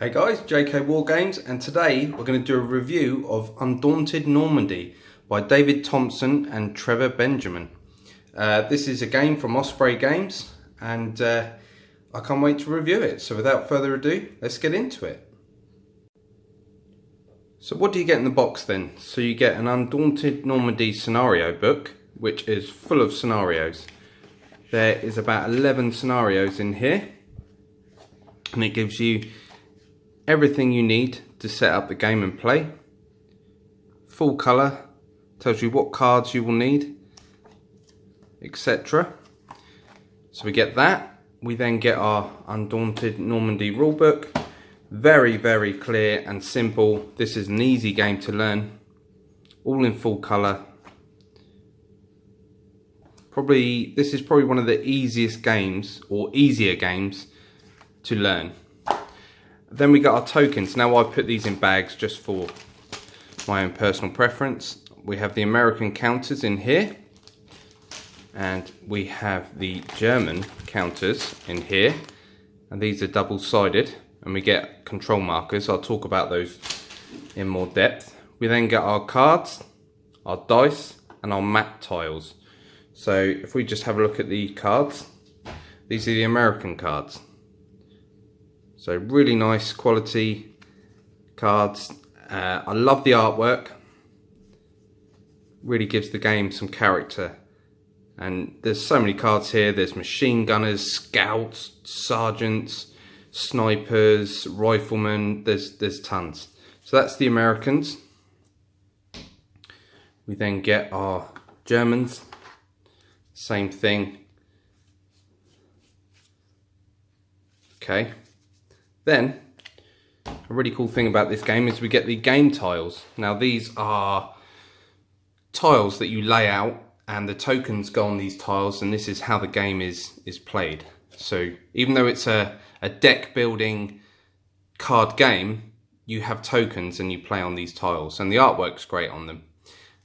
Hey guys, JK War Games, and today we're going to do a review of Undaunted Normandy by David Thompson and Trevor Benjamin. This is a game from Osprey Games, and I can't wait to review it. So without further ado, let's get into it. So what do you get in the box then? So you get an Undaunted Normandy scenario book, which is full of scenarios. There is about 11 scenarios in here, and it gives you everything you need to set up the game and play. Full colour, tells you what cards you will need, etc. So we get that. We then get our Undaunted Normandy rulebook. Very, very clear and simple. This is an easy game to learn. All in full colour. This is probably one of the easiest games, or easier games, to learn. Then we got our tokens. Now I put these in bags just for my own personal preference. We have the American counters in here, and we have the German counters in here, and these are double-sided, and we get control markers. I'll talk about those in more depth. We then get our cards, our dice, and our map tiles. So if we just have a look at the cards, these are the American cards. So really nice quality cards. I love the artwork. Really gives the game some character. And there's so many cards here. There's machine gunners, scouts, sergeants, snipers, riflemen. There's tons. So that's the Americans. We then get our Germans. Same thing. Okay. Then, a really cool thing about this game is we get the game tiles. Now these are tiles that you lay out, and the tokens go on these tiles, and this is how the game is played. So even though it's a deck building card game, you have tokens and you play on these tiles, and the artwork's great on them.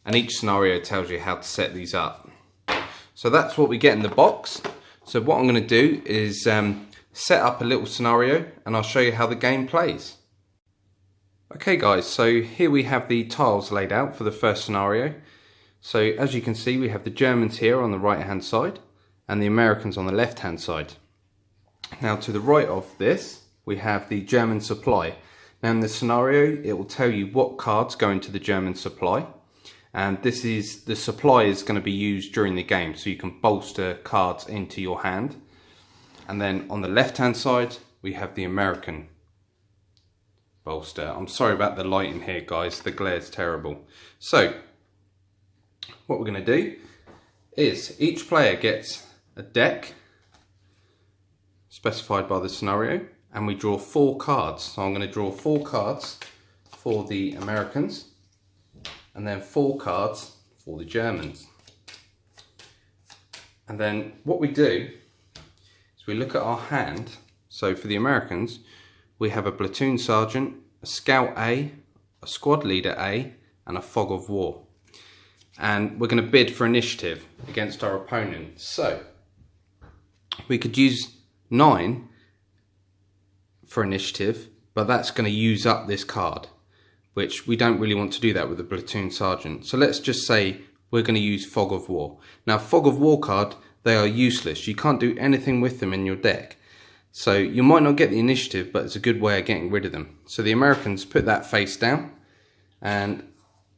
And each scenario tells you how to set these up. So that's what we get in the box. So what I'm going to do is set up a little scenario, and I'll show you how the game plays. Okay guys, so here we have the tiles laid out for the first scenario. So as you can see, we have the Germans here on the right hand side and the Americans on the left hand side. Now to the right of this, we have the German supply. Now in the scenario, it will tell you what cards go into the German supply, and the supply is going to be used during the game, so you can bolster cards into your hand. And then on the left hand side, we have the American bolster. I'm sorry about the lighting here guys, the glare's terrible. So what we're going to do is each player gets a deck specified by the scenario, and we draw 4 cards. So I'm going to draw 4 cards for the Americans, and then 4 cards for the Germans. And then what we do, we look at our hand. So for the Americans, we have a platoon sergeant, a scout A, a squad leader A, and a fog of war. And we're going to bid for initiative against our opponent. So we could use 9 for initiative, but that's going to use up this card, which we don't really want to do that with the platoon sergeant. So let's just say we're going to use fog of war. Now fog of war card, they are useless. You can't do anything with them in your deck. So you might not get the initiative, but it's a good way of getting rid of them. So the Americans put that face down, and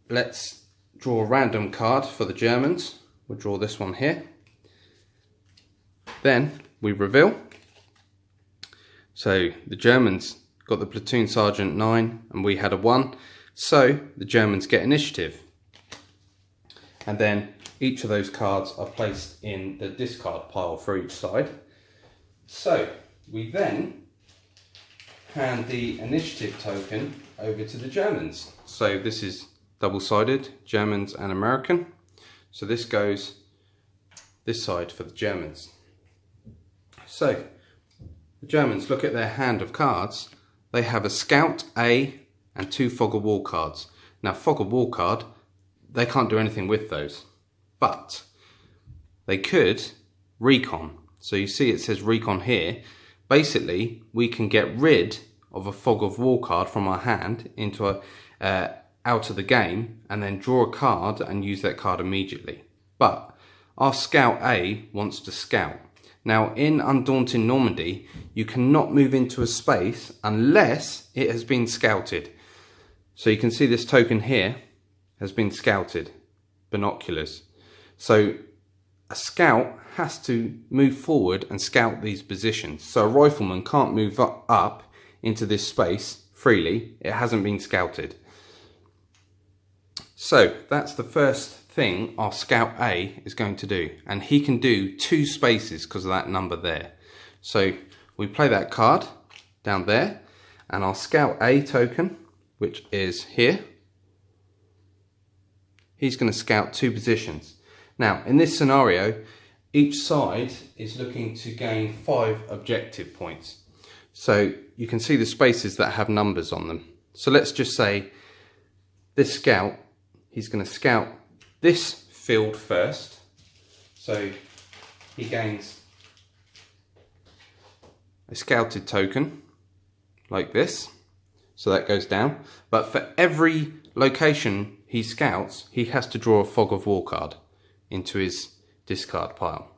let's draw a random card for the Germans. We'll draw this one here. Then we reveal. So the Germans got the platoon sergeant 9 and we had a 1. So the Germans get initiative. And then each of those cards are placed in the discard pile for each side. So we then hand the initiative token over to the Germans. So this is double-sided, Germans and American. So this goes this side for the Germans. So the Germans look at their hand of cards. They have a Scout A and 2 Fog of War cards. Now Fog of War card, they can't do anything with those, but they could recon. So you see it says recon here. Basically, we can get rid of a fog of war card from our hand into out of the game, and then draw a card and use that card immediately. But our scout A wants to scout. Now in Undaunted Normandy, you cannot move into a space unless it has been scouted. So you can see this token here has been scouted, binoculars. So a scout has to move forward and scout these positions. So a rifleman can't move up into this space freely. It hasn't been scouted. So that's the first thing our scout A is going to do, and he can do 2 spaces because of that number there. So we play that card down there, and our scout A token, which is here, he's going to scout 2 positions. Now in this scenario, each side is looking to gain 5 objective points. So you can see the spaces that have numbers on them. So let's just say this scout, he's going to scout this field first. So he gains a scouted token like this. So that goes down. But for every location he scouts, he has to draw a fog of war card into his discard pile.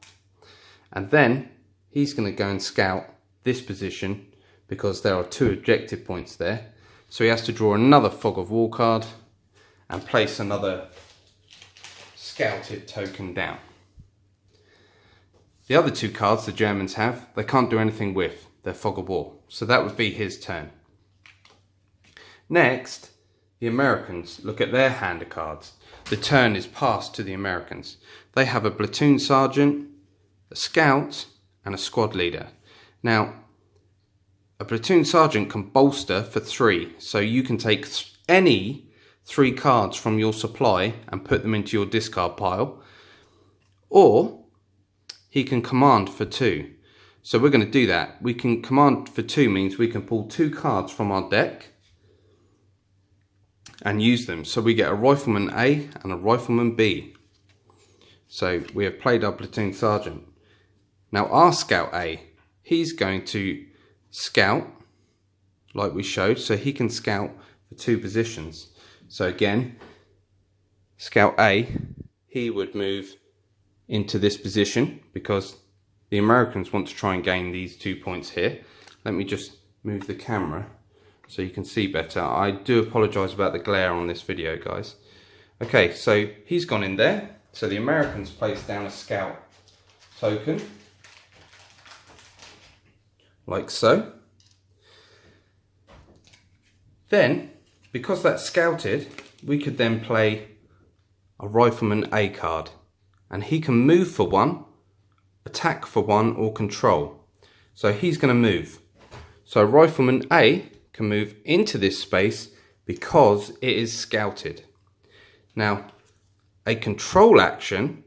And then he's going to go and scout this position because there are 2 objective points there. So he has to draw another fog of war card and place another scouted token down. The other 2 cards the Germans have, they can't do anything with. They're fog of war. So that would be his turn. Next, the Americans look at their hand of cards. The turn is passed to the Americans. They have a platoon sergeant, a scout, and a squad leader. Now, a platoon sergeant can bolster for 3. So you can take any 3 cards from your supply and put them into your discard pile, or he can command for 2. So we're going to do that. We can command for 2 means we can pull 2 cards from our deck and use them. So we get a rifleman A and a rifleman B. So we have played our platoon sergeant. Now our scout A, he's going to scout like we showed, so he can scout for 2 positions. So again, scout A, he would move into this position because the Americans want to try and gain these 2 points here. Let me just move the camera so you can see better. I do apologise about the glare on this video, guys. Okay, so he's gone in there. So the Americans place down a scout token, like so. Then, because that's scouted, we could then play a rifleman A card, and he can move for 1, attack for 1, or control. So he's going to move. So rifleman A can move into this space because it is scouted. Now, a control action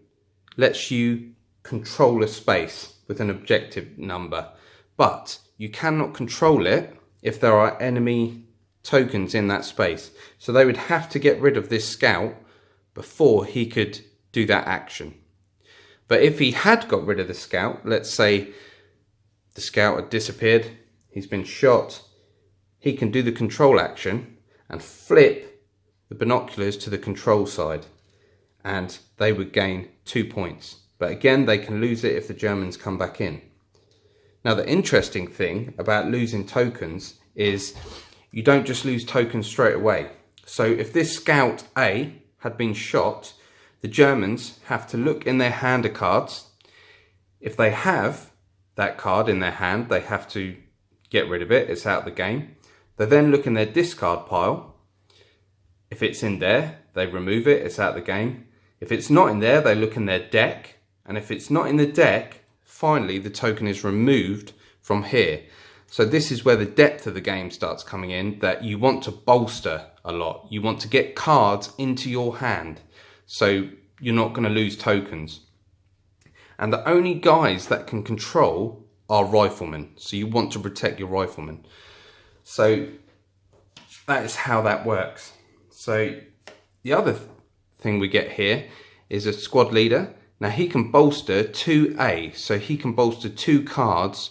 lets you control a space with an objective number, but you cannot control it if there are enemy tokens in that space. So they would have to get rid of this scout before he could do that action. But if he had got rid of the scout, let's say the scout had disappeared, he's been shot, he can do the control action and flip the binoculars to the control side, and they would gain 2 points. But again, they can lose it if the Germans come back in. Now the interesting thing about losing tokens is you don't just lose tokens straight away. So if this scout A had been shot, the Germans have to look in their hand of cards. If they have that card in their hand, they have to get rid of it. It's out of the game. They then look in their discard pile. If it's in there, they remove it. It's out of the game. If it's not in there, they look in their deck. And if it's not in the deck, finally the token is removed from here. So this is where the depth of the game starts coming in, that you want to bolster a lot. You want to get cards into your hand, so you're not going to lose tokens. And the only guys that can control are riflemen, so you want to protect your riflemen. So that is how that works. So the other thing we get here is a squad leader. Now he can bolster 2A, so he can bolster 2 cards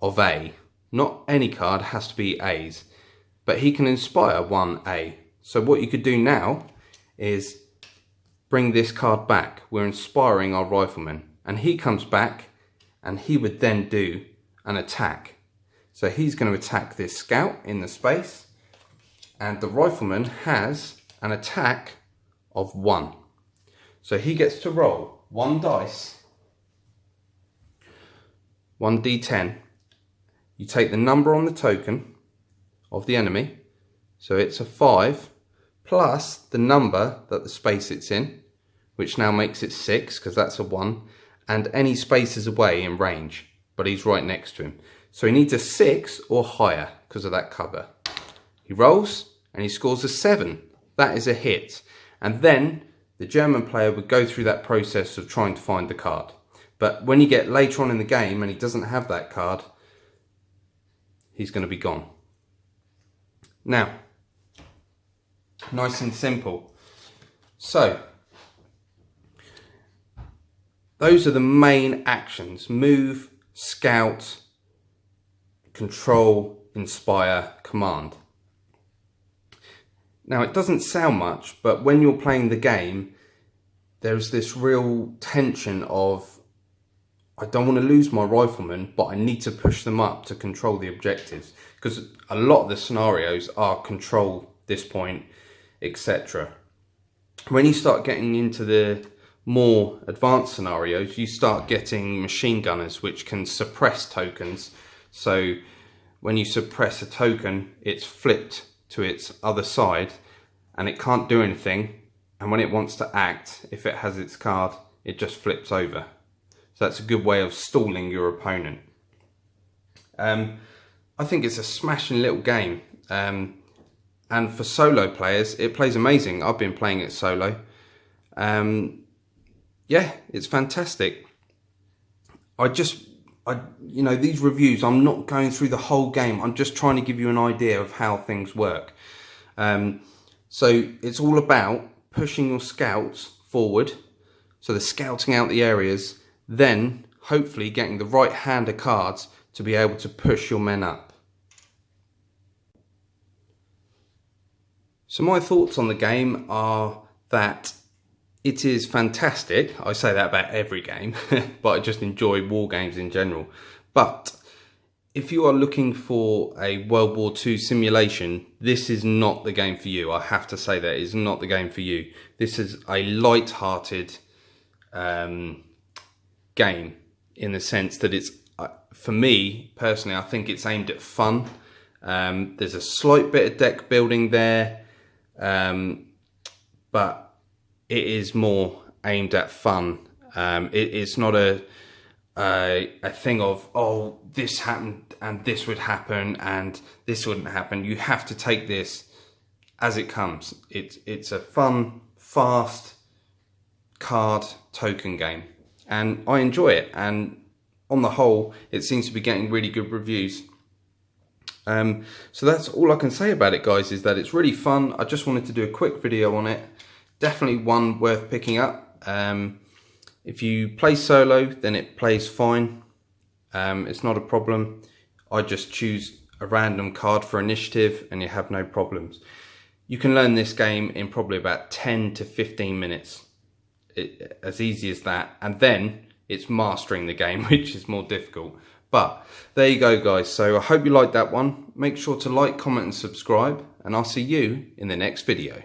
of A. not any card, has to be A's, but he can inspire one A. So what you could do now is bring this card back. We're inspiring our rifleman, and he comes back and he would then do an attack. So he's going to attack this scout in the space, and the rifleman has an attack of 1. So he gets to roll 1 dice, 1 d10. You take the number on the token of the enemy, so it's a 5, plus the number that the space it's in, which now makes it 6 because that's a 1, and any spaces away in range, but he's right next to him. So he needs a 6 or higher because of that cover. He rolls and he scores a 7. That is a hit. And then the German player would go through that process of trying to find the card. But when you get later on in the game and he doesn't have that card, he's going to be gone. Now, nice and simple. So, those are the main actions: move, scout, control, inspire, command. Now, it doesn't sound much, but when you're playing the game, there's this real tension of, I don't want to lose my riflemen, but I need to push them up to control the objectives, because a lot of the scenarios are control this point, etc. When you start getting into the more advanced scenarios, you start getting machine gunners which can suppress tokens. So when you suppress a token, it's flipped to its other side and it can't do anything, and when it wants to act, if it has its card, it just flips over. So that's a good way of stalling your opponent. I think it's a smashing little game, and for solo players it plays amazing. I've been playing it solo. Yeah, it's fantastic. You know, these reviews, I'm not going through the whole game. I'm just trying to give you an idea of how things work. So it's all about pushing your scouts forward. So they're scouting out the areas, then hopefully getting the right hand of cards to be able to push your men up. So my thoughts on the game are that it is fantastic. I say that about every game, but I just enjoy war games in general. But if you are looking for a World War II simulation, this is not the game for you. I have to say that it's not the game for you. This is a light-hearted game, in the sense that it's, for me personally, I think it's aimed at fun. There's a slight bit of deck building there, but it is more aimed at fun. It's not a thing of, oh, this happened and this would happen and this wouldn't happen. You have to take this as it comes. It's a fun, fast card token game, and I enjoy it, and on the whole it seems to be getting really good reviews. So that's all I can say about it, guys, is that it's really fun. I just wanted to do a quick video on it. Definitely one worth picking up. If you play solo, then it plays fine. It's not a problem. I just choose a random card for initiative and you have no problems. You can learn this game in probably about 10 to 15 minutes. As easy as that. And then it's mastering the game, which is more difficult. But there you go, guys. So I hope you liked that one. Make sure to like, comment and subscribe, and I'll see you in the next video.